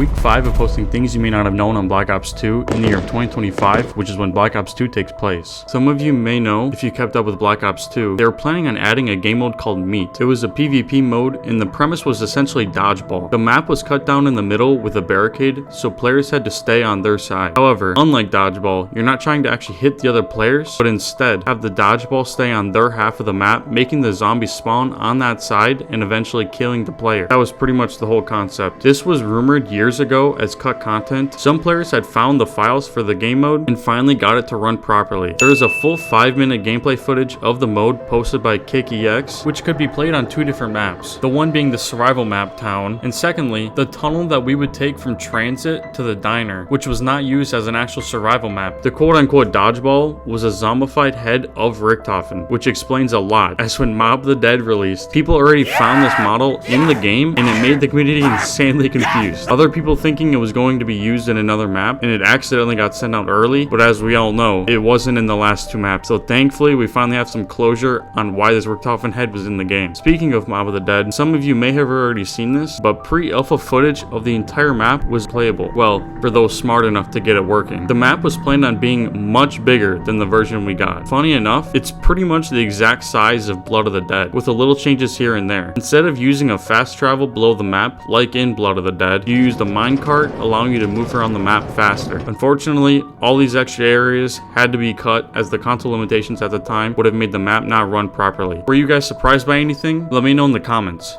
Week 5 of posting things you may not have known on Black Ops 2 in the year of 2025, which is when Black Ops 2 takes place. Some of you may know, if you kept up with Black Ops 2, they were planning on adding a game mode called Meat. It was a PvP mode, and the premise was essentially dodgeball. The map was cut down in the middle with a barricade, so players had to stay on their side. However, unlike dodgeball, you're not trying to actually hit the other players, but instead have the dodgeball stay on their half of the map, making the zombies spawn on that side and eventually killing the player. That was pretty much the whole concept. This was rumored years ago as cut content. Some players had found the files for the game mode and finally got it to run properly. There is a full 5-minute gameplay footage of the mode posted by KickEX, which could be played on 2 different maps. The one being the survival map town, and secondly, the tunnel that we would take from Transit to the diner, which was not used as an actual survival map. The quote-unquote dodgeball was a zombified head of Richthofen, which explains a lot, as when Mob of the Dead released, people already found this model in the game and it made the community insanely confused. Other people thinking it was going to be used in another map, and it accidentally got sent out early, but as we all know, it wasn't in the last 2 maps. So thankfully, we finally have some closure on why this Richthofen head was in the game. Speaking of Mob of the Dead, some of you may have already seen this, but pre-alpha footage of the entire map was playable. Well, for those smart enough to get it working. The map was planned on being much bigger than the version we got. Funny enough, it's pretty much the exact size of Blood of the Dead, with a little changes here and there. Instead of using a fast travel below the map, like in Blood of the Dead, you used a minecart, allowing you to move around the map faster. Unfortunately, all these extra areas had to be cut, as the console limitations at the time would have made the map not run properly. Were you guys surprised by anything? Let me know in the comments.